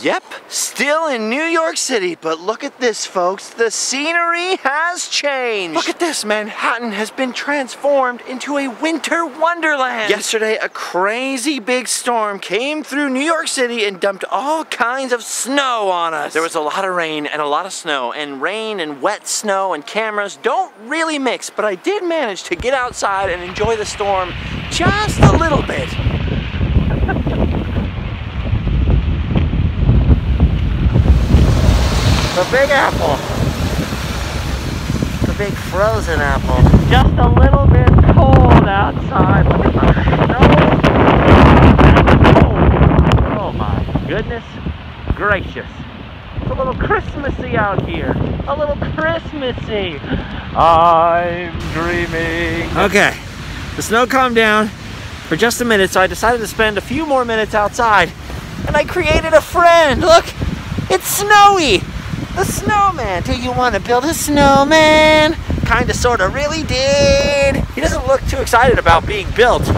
Yep, still in New York City, but look at this, folks. The scenery has changed. Look at this, Manhattan has been transformed into a winter wonderland. Yesterday, a crazy big storm came through New York City and dumped all kinds of snow on us. There was a lot of rain and a lot of snow, and rain and wet snow and cameras don't really mix, but I did manage to get outside and enjoy the storm just a little bit. The big apple. The big frozen apple. Just a little bit cold outside. Look at the snow. Oh my goodness gracious. It's a little Christmassy out here. A little Christmassy. I'm dreaming. Okay, the snow calmed down for just a minute, so I decided to spend a few more minutes outside. And I created a friend. Look, it's Snowy. The snowman. Do you want to build a snowman? Kinda, sorta, really did. He doesn't look too excited about being built.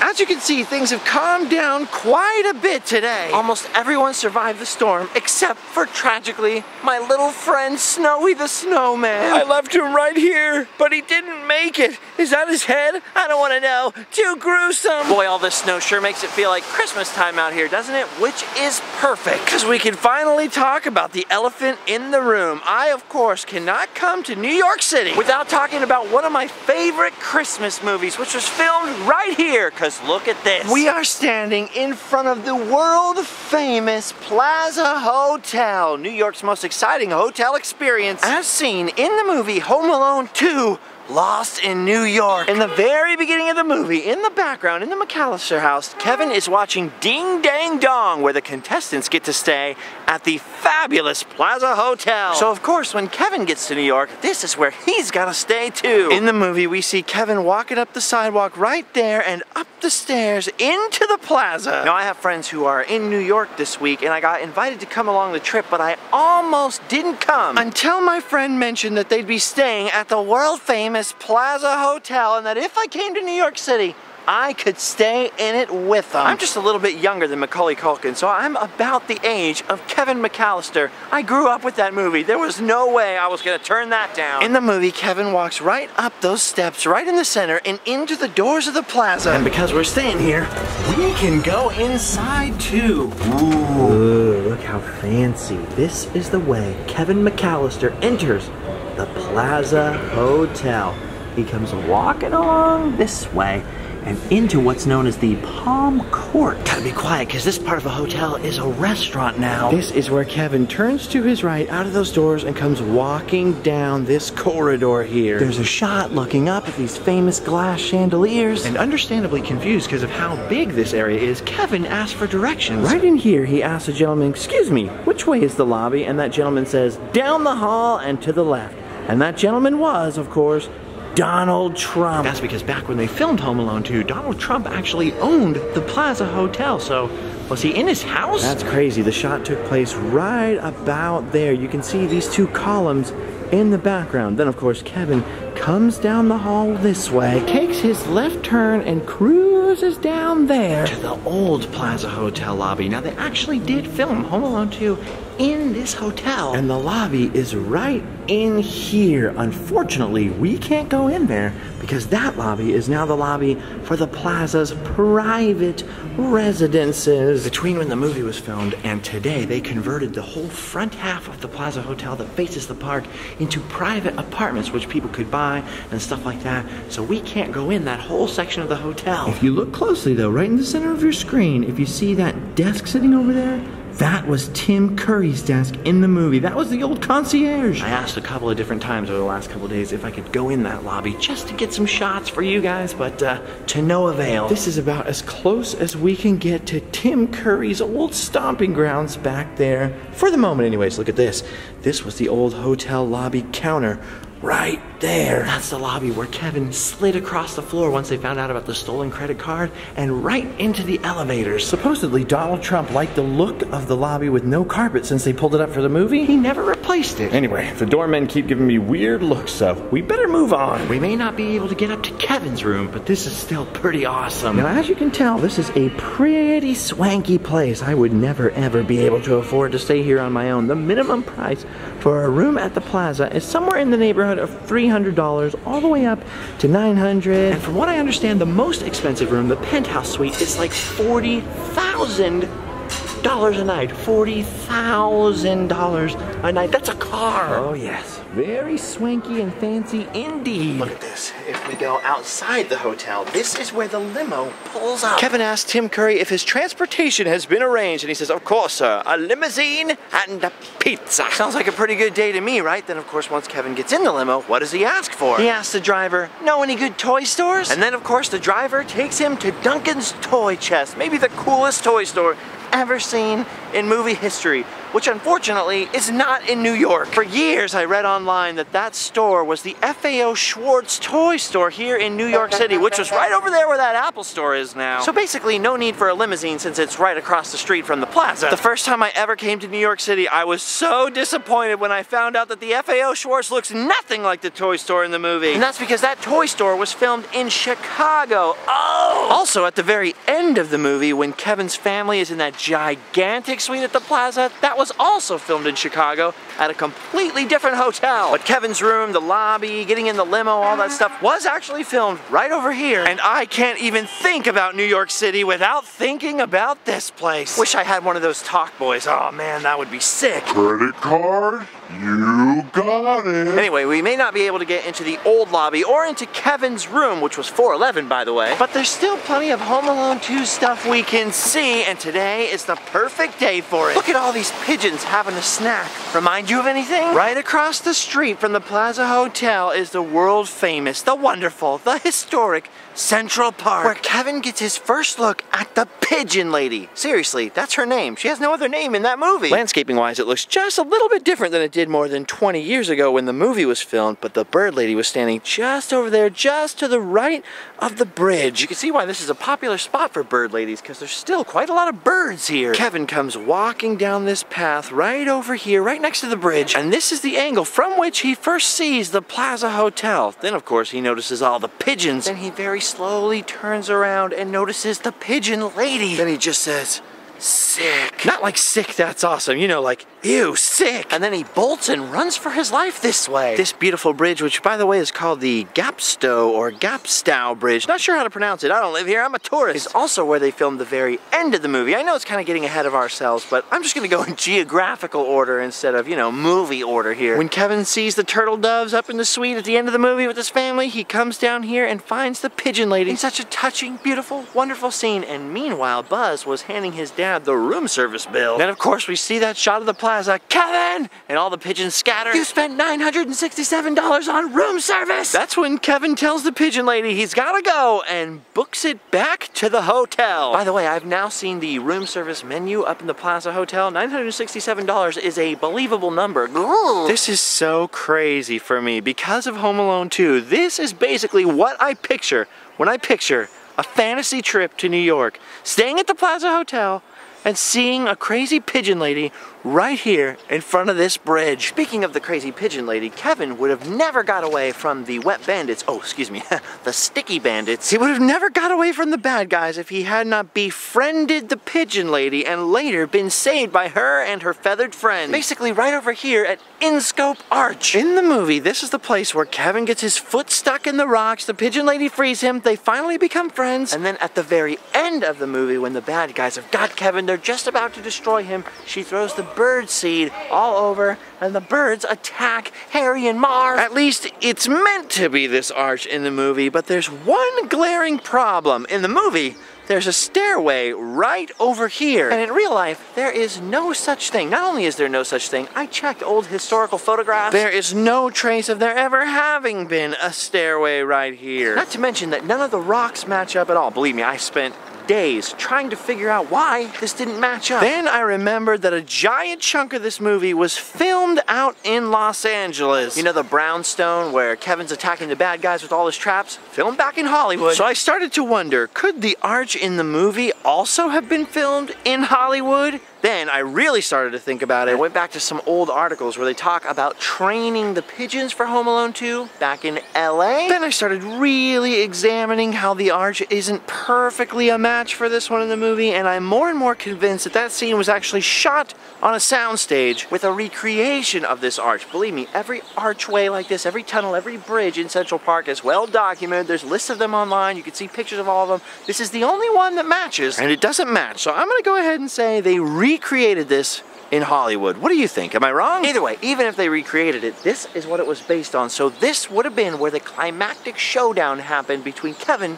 As you can see, things have calmed down quite a bit today. Almost everyone survived the storm, except for, tragically, my little friend Snowy the Snowman. I left him right here, but he didn't make it. Is that his head? I don't want to know. Too gruesome. Boy, all this snow sure makes it feel like Christmas time out here, doesn't it? Which is perfect, because we can finally talk about the elephant in the room. I, of course, cannot come to New York City without talking about one of my favorite Christmas movies, which was filmed right here, because look at this. We are standing in front of the world-famous Plaza Hotel, New York's most exciting hotel experience, as seen in the movie Home Alone 2, Lost in New York. In the very beginning of the movie, in the background, in the McAllister house, Kevin is watching Ding Dang Dong, where the contestants get to stay at the fabulous Plaza Hotel. So of course, when Kevin gets to New York, this is where he's gotta stay too. In the movie, we see Kevin walking up the sidewalk right there and up the stairs into the plaza. Now, I have friends who are in New York this week, and I got invited to come along the trip, but I almost didn't come until my friend mentioned that they'd be staying at the world-famous Plaza Hotel, and that if I came to New York City, I could stay in it with them. I'm just a little bit younger than Macaulay Culkin, so I'm about the age of Kevin McAllister. I grew up with that movie. There was no way I was gonna turn that down. In the movie, Kevin walks right up those steps, right in the center, and into the doors of the plaza. And because we're staying here, we can go inside too. Ooh, look how fancy. This is the way Kevin McAllister enters the Plaza Hotel. He comes walking along this way and into what's known as the Palm Court. Gotta be quiet, because this part of the hotel is a restaurant now. This is where Kevin turns to his right out of those doors and comes walking down this corridor here. There's a shot looking up at these famous glass chandeliers. And understandably confused because of how big this area is, Kevin asks for directions. Right in here, he asks the gentleman, "Excuse me, which way is the lobby?" And that gentleman says, "Down the hall and to the left." And that gentleman was, of course, Donald Trump. That's because back when they filmed Home Alone 2, Donald Trump actually owned the Plaza Hotel. So was he in his house? That's crazy. The shot took place right about there. You can see these two columns in the background. Then, of course, Kevin comes down the hall this way, takes his left turn, and cruises down there to the old Plaza Hotel lobby. Now, they actually did film Home Alone 2 in this hotel, and the lobby is right in here. Unfortunately, we can't go in there because that lobby is now the lobby for the Plaza's private residences. Between when the movie was filmed and today, they converted the whole front half of the Plaza Hotel that faces the park into private apartments, which people could buy and stuff like that. So we can't go in that whole section of the hotel. If you look closely though, right in the center of your screen, if you see that desk sitting over there, that was Tim Curry's desk in the movie. That was the old concierge. I asked a couple of different times over the last couple of days if I could go in that lobby just to get some shots for you guys, but to no avail. This is about as close as we can get to Tim Curry's old stomping grounds back there. For the moment anyways, look at this. This was the old hotel lobby counter right there. That's the lobby where Kevin slid across the floor once they found out about the stolen credit card and right into the elevators. Supposedly, Donald Trump liked the look of the lobby with no carpet since they pulled it up for the movie. He never replaced it. Anyway, the doormen keep giving me weird looks, so we better move on. We may not be able to get up to Kevin's room, but this is still pretty awesome. Now, as you can tell, this is a pretty swanky place. I would never, ever be able to afford to stay here on my own. The minimum price for a room at the Plaza is somewhere in the neighborhood of $300 all the way up to $900. And from what I understand, the most expensive room, the penthouse suite, is like $40,000 a night. $40,000 a night. That's a car. Oh yes, very swanky and fancy indeed. Look at this. If we go outside the hotel, this is where the limo pulls up. Kevin asked Tim Curry if his transportation has been arranged, and he says, of course, sir. A limousine and a pizza. Sounds like a pretty good day to me, right? Then, of course, once Kevin gets in the limo, what does he ask for? He asks the driver, know any good toy stores? And then, of course, the driver takes him to Duncan's Toy Chest, maybe the coolest toy store ever seen in movie history, which unfortunately is not in New York. For years I read online that that store was the FAO Schwartz toy store here in New York City, which was right over there where that Apple store is now. So basically no need for a limousine since it's right across the street from the Plaza. The first time I ever came to New York City, I was so disappointed when I found out that the FAO Schwartz looks nothing like the toy store in the movie. And that's because that toy store was filmed in Chicago. Oh! Also at the very end of the movie, when Kevin's family is in that gigantic suite at the Plaza, that was also filmed in Chicago at a completely different hotel. But Kevin's room, the lobby, getting in the limo, all that stuff was actually filmed right over here. And I can't even think about New York City without thinking about this place. Wish I had one of those talk boys. Oh man, that would be sick. Credit card? You got it. Anyway, we may not be able to get into the old lobby or into Kevin's room, which was 411 by the way, but there's still plenty of Home Alone 2 stuff we can see, and today is the perfect day for it. Look at all these pigeons having a snack. Remind you of anything? Right across the street from the Plaza Hotel is the world famous, the wonderful, the historic Central Park, where Kevin gets his first look at the Pigeon Lady. Seriously, that's her name. She has no other name in that movie. Landscaping wise, it looks just a little bit different than it did more than 20 years ago when the movie was filmed, but the bird lady was standing just over there, just to the right of the bridge. You can see why this is a popular spot for bird ladies, because there's still quite a lot of birds here. Kevin comes walking down this path right over here, right next to the bridge, and this is the angle from which he first sees the Plaza Hotel. Then, of course, he notices all the pigeons, and he very slowly turns around and notices the Pigeon Lady. Then he just says, sick. Not like sick, that's awesome, you know, like, ew, sick. And then he bolts and runs for his life this way. This beautiful bridge, which by the way is called the Gapstow or Gapstow Bridge. Not sure how to pronounce it, I don't live here, I'm a tourist. It's also where they filmed the very end of the movie. I know it's kind of getting ahead of ourselves, but I'm just gonna go in geographical order instead of, you know, movie order here. When Kevin sees the turtle doves up in the suite at the end of the movie with his family, he comes down here and finds the Pigeon Lady. In such a touching, beautiful, wonderful scene. And meanwhile, Buzz was handing his dad the room service bill. Then of course we see that shot of the Plaza. Kevin! And all the pigeons scatter. You spent $967 on room service! That's when Kevin tells the Pigeon Lady he's gotta go and books it back to the hotel. By the way, I've now seen the room service menu up in the Plaza Hotel. $967 is a believable number. Ooh. This is so crazy for me. Because of Home Alone 2, this is basically what I picture when I picture a fantasy trip to New York. Staying at the Plaza Hotel and seeing a crazy pigeon lady right here in front of this bridge. Speaking of the crazy pigeon lady, Kevin would have never got away from the wet bandits. Oh, excuse me, the sticky bandits. He would have never got away from the bad guys if he had not befriended the pigeon lady and later been saved by her and her feathered friend. Basically right over here at Inscope Arch. In the movie, this is the place where Kevin gets his foot stuck in the rocks, the pigeon lady frees him, they finally become friends, and then at the very end of the movie, when the bad guys have got Kevin, they're just about to destroy him, she throws the bird seed all over, and the birds attack Harry and Marv. At least it's meant to be this arch in the movie, but there's one glaring problem. In the movie, there's a stairway right over here. And in real life, there is no such thing. Not only is there no such thing, I checked old historical photographs. There is no trace of there ever having been a stairway right here. Not to mention that none of the rocks match up at all. Believe me, I spent days trying to figure out why this didn't match up. Then I remembered that a giant chunk of this movie was filmed out in Los Angeles. You know the brownstone where Kevin's attacking the bad guys with all his traps? Filmed back in Hollywood. So I started to wonder, could the arch in the movie also have been filmed in Hollywood? Then I really started to think about it. I went back to some old articles where they talk about training the pigeons for Home Alone 2 back in LA. Then I started really examining how the arch isn't perfectly a match for this one in the movie, and I'm more and more convinced that that scene was actually shot on a soundstage with a recreation of this arch. Believe me, every archway like this, every tunnel, every bridge in Central Park is well documented. There's lists of them online. You can see pictures of all of them. This is the only one that matches, and it doesn't match. So I'm gonna go ahead and say they recreated this in Hollywood. What do you think? Am I wrong? Either way, even if they recreated it, this is what it was based on. So this would have been where the climactic showdown happened between Kevin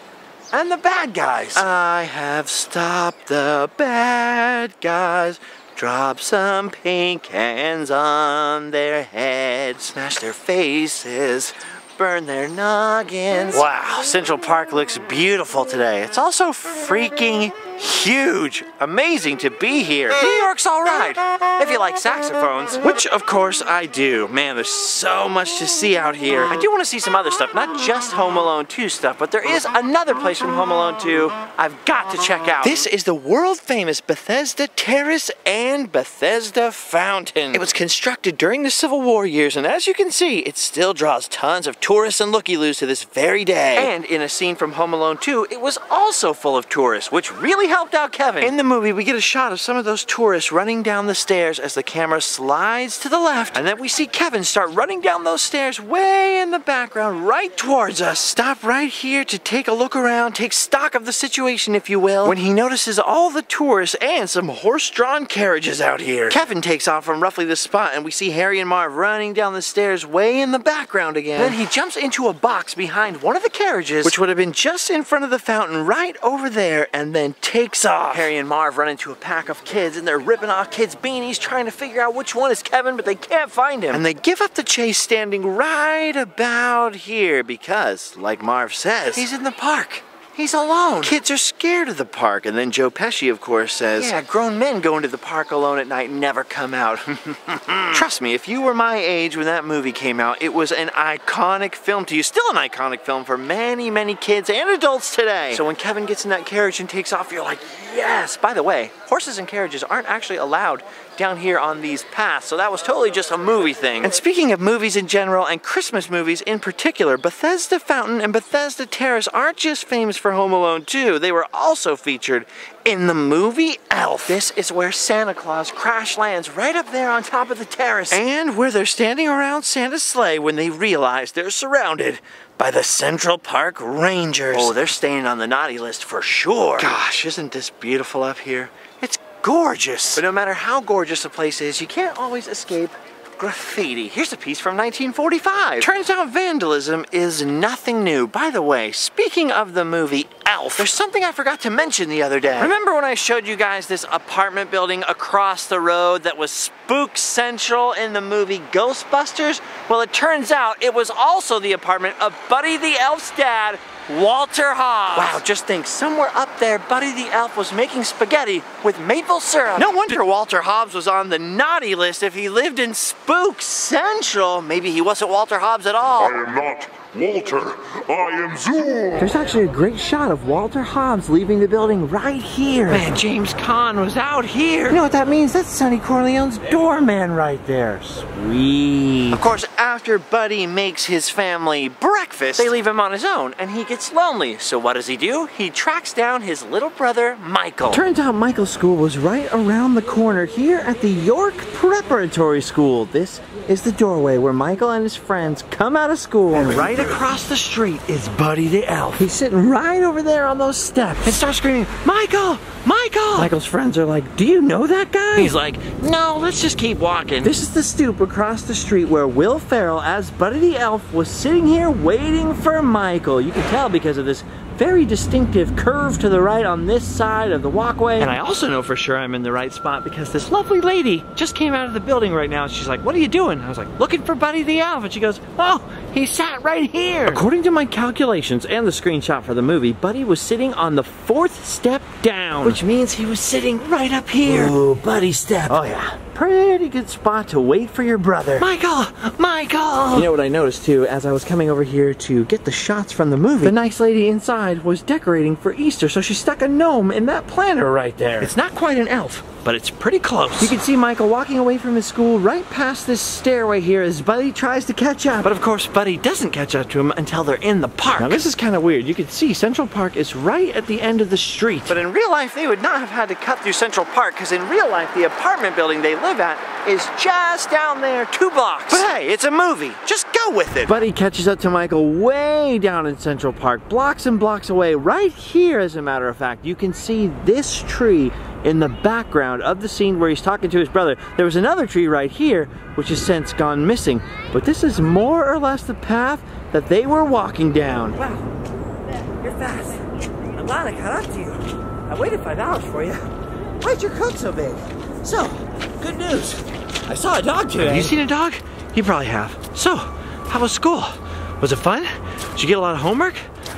and the bad guys. I have stopped the bad guys. Drop some paint cans on their heads. Smash their faces. Burn their noggins. Wow, Central Park looks beautiful today. It's also freaking huge. Amazing to be here. New York's all right, if you like saxophones, which of course I do. Man, there's so much to see out here. I do want to see some other stuff, not just Home Alone 2 stuff, but there is another place from Home Alone 2 I've got to check out. This is the world famous Bethesda Terrace and Bethesda Fountain. It was constructed during the Civil War years, and as you can see, it still draws tons of tourists and looky-loos to this very day. And in a scene from Home Alone 2, it was also full of tourists, which really helped out Kevin. In the movie, we get a shot of some of those tourists running down the stairs as the camera slides to the left, and then we see Kevin start running down those stairs way in the background, right towards us. Stop right here to take a look around, take stock of the situation, if you will, when he notices all the tourists and some horse-drawn carriages out here. Kevin takes off from roughly this spot, and we see Harry and Marv running down the stairs way in the background again. Then he jumps into a box behind one of the carriages, which would have been just in front of the fountain right over there, and then takes off. Harry and Marv run into a pack of kids, and they're ripping off kids' beanies trying to figure out which one is Kevin, but they can't find him. And they give up the chase standing right about here because, like Marv says, he's in the park. He's alone. Kids are scared of the park. And then Joe Pesci, of course, says, yeah, grown men go into the park alone at night and never come out. Trust me, if you were my age when that movie came out, it was an iconic film to you. Still an iconic film for many, many kids and adults today. So when Kevin gets in that carriage and takes off, you're like, yes. By the way, horses and carriages aren't actually allowed down here on these paths, so that was totally just a movie thing. And speaking of movies in general, and Christmas movies in particular, Bethesda Fountain and Bethesda Terrace aren't just famous for Home Alone 2, they were also featured in the movie Elf. This is where Santa Claus crash lands right up there on top of the terrace, and where they're standing around Santa's sleigh when they realize they're surrounded by the Central Park Rangers. Oh, they're staying on the naughty list for sure. Gosh, isn't this beautiful up here? It's gorgeous. But no matter how gorgeous a place is, you can't always escape graffiti. Here's a piece from 1945. Turns out vandalism is nothing new. By the way, speaking of the movie Elf, there's something I forgot to mention the other day. Remember when I showed you guys this apartment building across the road that was Spook Central in the movie Ghostbusters? Well, it turns out it was also the apartment of Buddy the Elf's dad, Walter Hobbs. Wow, just think, somewhere up there, Buddy the Elf was making spaghetti with maple syrup. No wonder Walter Hobbs was on the naughty list if he lived in Spook Central. Maybe he wasn't Walter Hobbs at all. I am not Walter, I am Zoom. There's actually a great shot of Walter Hobbs leaving the building right here. Man, James Caan was out here. You know what that means? That's Sonny Corleone's doorman right there. Sweet. Of course, after Buddy makes his family breakfast, they leave him on his own, and he gets lonely. So what does he do? He tracks down his little brother, Michael. Turns out Michael's school was right around the corner here at the York Preparatory School. This is the doorway where Michael and his friends come out of school. And right across the street is Buddy the Elf. He's sitting right over there on those steps and starts screaming, Michael! Michael! Michael's friends are like, do you know that guy? He's like, no, let's just keep walking. This is the stoop across the street where Will Ferrell as Buddy the Elf was sitting here waiting for Michael. You can tell because of this very distinctive curve to the right on this side of the walkway. And I also know for sure I'm in the right spot because this lovely lady just came out of the building right now. And she's like, what are you doing? I was like, looking for Buddy the Elf. And she goes, oh, he sat right here. According to my calculations and the screenshot for the movie, Buddy was sitting on the 4th step down, which means he was sitting right up here. Ooh, Buddy step. Oh yeah, pretty good spot to wait for your brother. Michael! Michael! You know what I noticed too, as I was coming over here to get the shots from the movie, the nice lady inside was decorating for Easter, so she stuck a gnome in that planter right there. It's not quite an elf, but it's pretty close. You can see Michael walking away from his school right past this stairway here as Buddy tries to catch up. But of course, Buddy doesn't catch up to him until they're in the park. Now this is kind of weird. You can see Central Park is right at the end of the street. But in real life, they would not have had to cut through Central Park because in real life, the apartment building they live at is just down there 2 blocks. But hey, it's a movie. Just go with it. Buddy catches up to Michael way down in Central Park, blocks and blocks away. Right here, as a matter of fact, you can see this tree in the background of the scene where he's talking to his brother. There was another tree right here, which has since gone missing. But this is more or less the path that they were walking down. Wow, you're fast. I'm glad I caught up to you. I waited 5 hours for you. Why'd your coat so big? So, good news. I saw a dog today. Have you seen a dog? You probably have. So, how was school? Was it fun? Did you get a lot of homework?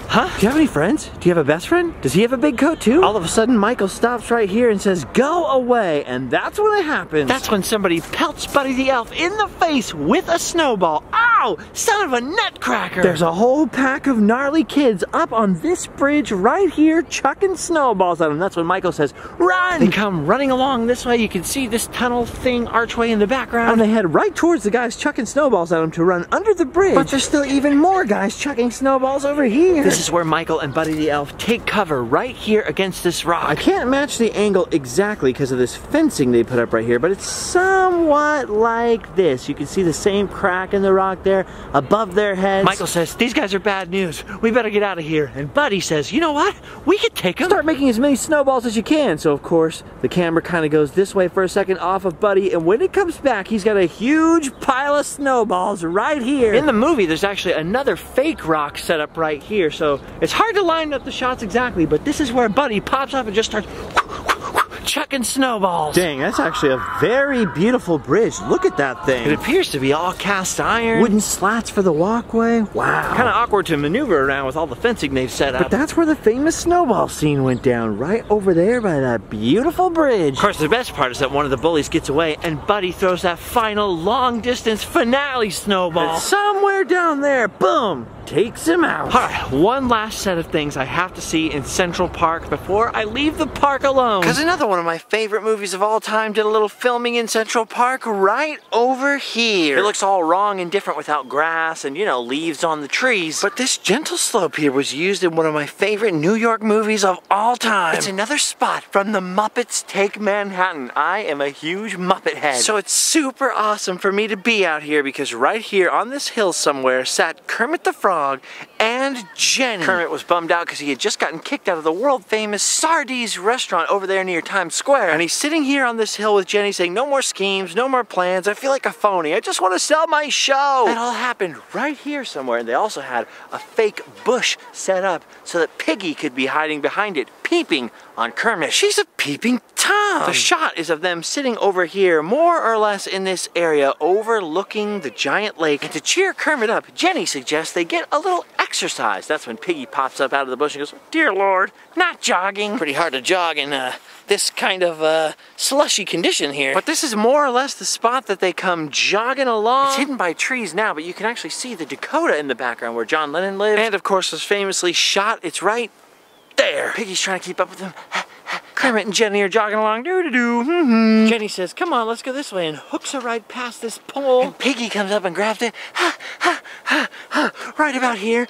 Huh? Do you have any friends? Do you have a best friend? Does he have a big coat too? All of a sudden, Michael stops right here and says, go away. And that's when it happens. That's when somebody pelts Buddy the Elf in the face with a snowball. Ow! Son of a nutcracker! There's a whole pack of gnarly kids up on this bridge right here chucking snowballs at him. That's when Michael says, run! They come running along this way. You can see this tunnel thing archway in the background. And they head right towards the guys chucking snowballs at them to run under the bridge. But there's still even more guys chucking snowballs over here. This is where Michael and Buddy the Elf take cover right here against this rock. I can't match the angle exactly because of this fencing they put up right here, but it's somewhat like this. You can see the same crack in the rock there above their heads. Michael says, these guys are bad news. We better get out of here. And Buddy says, you know what? We could take them. Start making as many snowballs as you can. So of course, the camera kind of goes this way for a second off of Buddy, and when it comes back, he's got a huge pile of snowballs right here. In the movie, there's actually another fake rock set up right here, so it's hard to line up the shots exactly, but this is where Buddy pops up and just starts chucking snowballs. Dang, that's actually a very beautiful bridge. Look at that thing. It appears to be all cast iron. Wooden slats for the walkway. Wow. Kind of awkward to maneuver around with all the fencing they've set up. But that's where the famous snowball scene went down, right over there by that beautiful bridge. Of course, the best part is that one of the bullies gets away and Buddy throws that final long distance finale snowball. And somewhere down there, boom, takes him out. All right, one last set of things I have to see in Central Park before I leave the park alone. Because another one of my favorite movies of all time did a little filming in Central Park right over here. It looks all wrong and different without grass and, you know, leaves on the trees. But this gentle slope here was used in one of my favorite New York movies of all time. It's another spot from the Muppets Take Manhattan. I am a huge Muppet head. So it's super awesome for me to be out here because right here on this hill somewhere sat Kermit the Frog and Jenny. Kermit was bummed out because he had just gotten kicked out of the world famous Sardi's restaurant over there near Times Square. And he's sitting here on this hill with Jenny saying, no more schemes, no more plans. I feel like a phony. I just want to sell my show. That all happened right here somewhere. And they also had a fake bush set up so that Piggy could be hiding behind it, peeping on Kermit. She's a peeping Tom. The shot is of them sitting over here, more or less in this area, overlooking the giant lake. And to cheer Kermit up, Jenny suggests they get a little exercise. That's when Piggy pops up out of the bush and goes, dear Lord, not jogging. Pretty hard to jog in this kind of slushy condition here. But this is more or less the spot that they come jogging along. It's hidden by trees now, but you can actually see the Dakota in the background where John Lennon lived. And of course was famously shot. It's right there. Piggy's trying to keep up with them. Kermit and Jenny are jogging along. Doo-doo-doo. Jenny says, come on, let's go this way, and hooks her right past this pole. And Piggy comes up and grabs it. Right about here.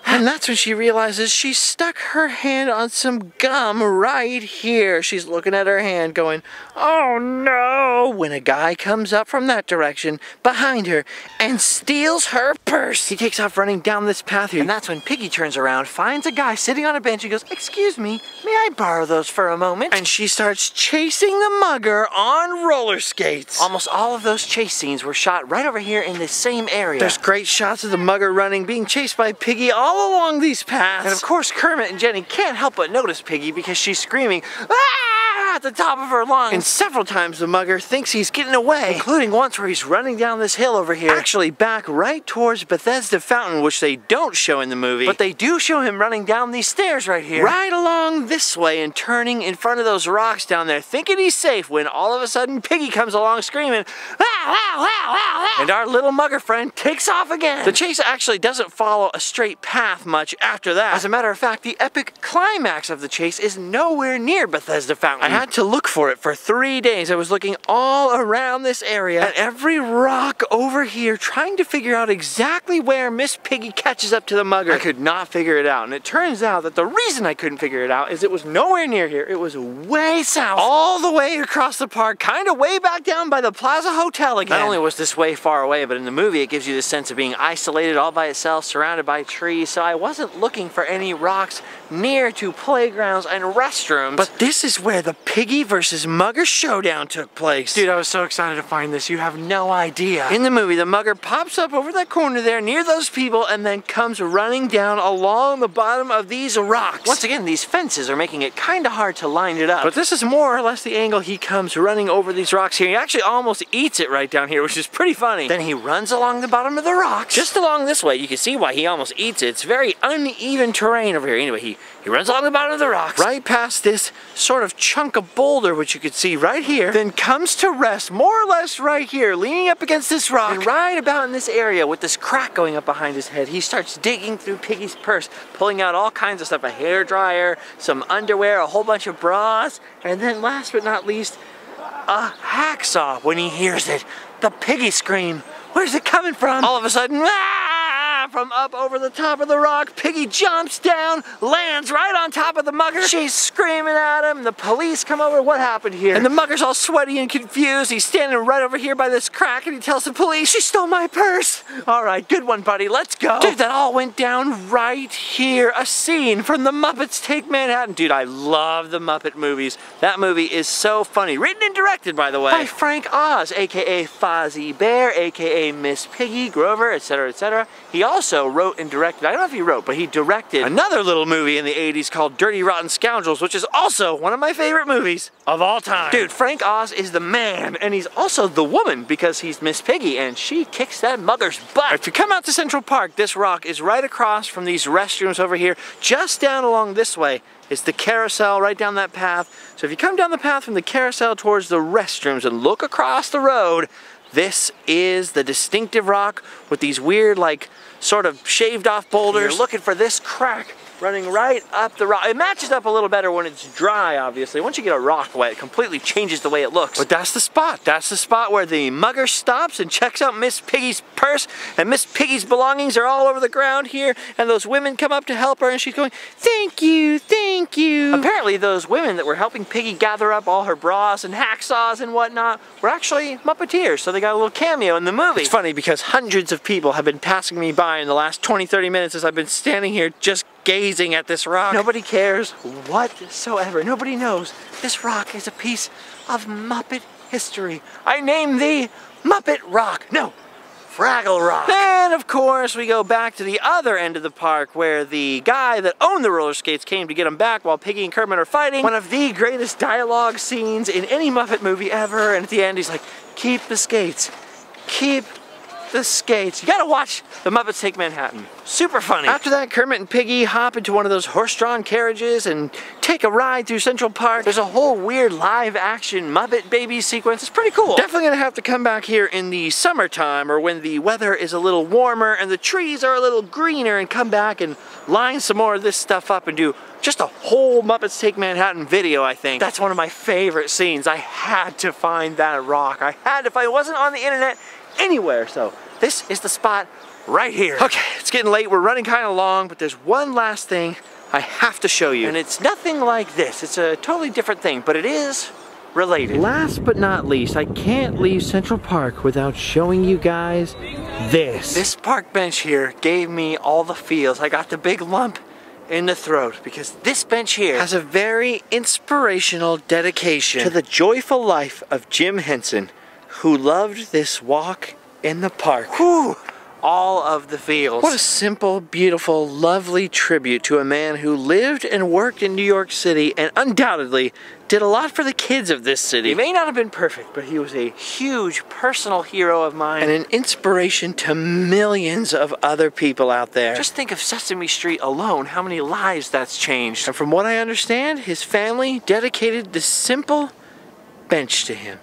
And that's when she realizes she stuck her hand on some gum right here. She's looking at her hand going, oh no, when a guy comes up from that direction behind her and steals her purse. He takes off running down this path here. And that's when Piggy turns around, finds a guy sitting on a bench and goes, excuse me, may I borrow those those for a moment, and she starts chasing the mugger on roller skates. Almost all of those chase scenes were shot right over here in this same area. There's great shots of the mugger running, being chased by Piggy all along these paths. And of course, Kermit and Jenny can't help but notice Piggy because she's screaming, "Ah!" at the top of her lungs. And several times the mugger thinks he's getting away, including once where he's running down this hill over here, actually back right towards Bethesda Fountain, which they don't show in the movie, but they do show him running down these stairs right here, right along this way and turning in front of those rocks down there, thinking he's safe, when all of a sudden Piggy comes along screaming, "Ah, ah, ah, ah, ah," and our little mugger friend takes off again. The chase actually doesn't follow a straight path much after that. As a matter of fact, the epic climax of the chase is nowhere near Bethesda Fountain. I had to look for it for 3 days. I was looking all around this area, at every rock over here, trying to figure out exactly where Miss Piggy catches up to the mugger. I could not figure it out, and it turns out that the reason I couldn't figure it out is it was nowhere near here. It was way south, all the way across the park, kind of way back down by the Plaza Hotel again. Not only was this way far away, but in the movie it gives you the sense of being isolated all by itself, surrounded by trees, so I wasn't looking for any rocks near to playgrounds and restrooms. But this is where the Piggy versus Mugger showdown took place. Dude, I was so excited to find this. You have no idea. In the movie, the mugger pops up over that corner there near those people and then comes running down along the bottom of these rocks. Once again, these fences are making it kind of hard to line it up. But this is more or less the angle he comes running over these rocks here. He actually almost eats it right down here, which is pretty funny. Then he runs along the bottom of the rocks. Just along this way, you can see why he almost eats it. It's very uneven terrain over here. Anyway, he runs along the bottom of the rocks, right past this sort of chunk of boulder, which you can see right here, then comes to rest more or less right here, leaning up against this rock. And right about in this area, with this crack going up behind his head, he starts digging through Piggy's purse, pulling out all kinds of stuff, a hairdryer, some underwear, a whole bunch of bras, and then last but not least, a hacksaw. When he hears it, the Piggy scream. Where's it coming from? All of a sudden, from up over the top of the rock, Piggy jumps down, lands right on top of the mugger. She's screaming at him. The police come over. What happened here? And the mugger's all sweaty and confused. He's standing right over here by this crack and he tells the police, "She stole my purse." All right, good one, buddy. Let's go. Dude, that all went down right here. A scene from the Muppets Take Manhattan. Dude, I love the Muppet movies. That movie is so funny. Written and directed, by the way, by Frank Oz, aka Fozzie Bear, aka Miss Piggy, Grover, etc., etc. He also wrote and directed, I don't know if he wrote, but he directed another little movie in the 80s called Dirty Rotten Scoundrels, which is also one of my favorite movies of all time. Dude, Frank Oz is the man, and he's also the woman because he's Miss Piggy, and she kicks that mugger's butt. If you come out to Central Park, this rock is right across from these restrooms over here. Just down along this way is the carousel, right down that path. So if you come down the path from the carousel towards the restrooms and look across the road, this is the distinctive rock with these weird, like, sort of shaved off boulders. You're looking for this crack running right up the rock. It matches up a little better when it's dry, obviously. Once you get a rock wet, it completely changes the way it looks. But that's the spot. That's the spot where the mugger stops and checks out Miss Piggy's purse, and Miss Piggy's belongings are all over the ground here, and those women come up to help her, and she's going, "Thank you, thank you." Apparently, those women that were helping Piggy gather up all her bras and hacksaws and whatnot were actually Muppeteers, so they got a little cameo in the movie. It's funny because hundreds of people have been passing me by in the last 20-30 minutes as I've been standing here just gazing at this rock. Nobody cares whatsoever. Nobody knows this rock is a piece of Muppet history. I name thee Muppet Rock. No, Fraggle Rock. Then, of course, we go back to the other end of the park where the guy that owned the roller skates came to get him back while Piggy and Kermit are fighting. One of the greatest dialogue scenes in any Muppet movie ever. And at the end, he's like, "Keep the skates. Keep the skates." You gotta watch The Muppets Take Manhattan. Super funny. After that, Kermit and Piggy hop into one of those horse-drawn carriages and take a ride through Central Park. There's a whole weird live-action Muppet baby sequence. It's pretty cool. Definitely gonna have to come back here in the summertime or when the weather is a little warmer and the trees are a little greener and come back and line some more of this stuff up and do just a whole Muppets Take Manhattan video, I think. That's one of my favorite scenes. I had to find that rock. I had to find it. It wasn't on the internet anywhere, so this is the spot right here. Okay, it's getting late. We're running kind of long, but there's one last thing I have to show you. And it's nothing like this. It's a totally different thing, but it is related. Last but not least, I can't leave Central Park without showing you guys this. This park bench here gave me all the feels. I got the big lump in the throat, because this bench here has a very inspirational dedication to the joyful life of Jim Henson, who loved this walk in the park. Whew! All of the feels. What a simple, beautiful, lovely tribute to a man who lived and worked in New York City and undoubtedly did a lot for the kids of this city. He may not have been perfect, but he was a huge personal hero of mine and an inspiration to millions of other people out there. Just think of Sesame Street alone, how many lives that's changed. And from what I understand, his family dedicated this simple bench to him.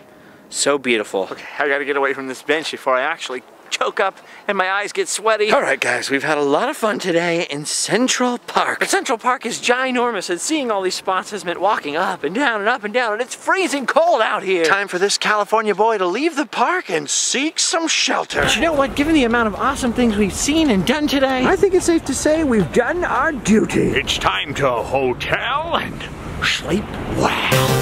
So beautiful. Okay, I gotta get away from this bench before I actually choke up and my eyes get sweaty. All right, guys, we've had a lot of fun today in Central Park. But Central Park is ginormous, and seeing all these spots has meant walking up and down and up and down, and it's freezing cold out here. Time for this California boy to leave the park and seek some shelter. But you know what? Given the amount of awesome things we've seen and done today, I think it's safe to say we've done our duty. It's time to hotel and sleep well.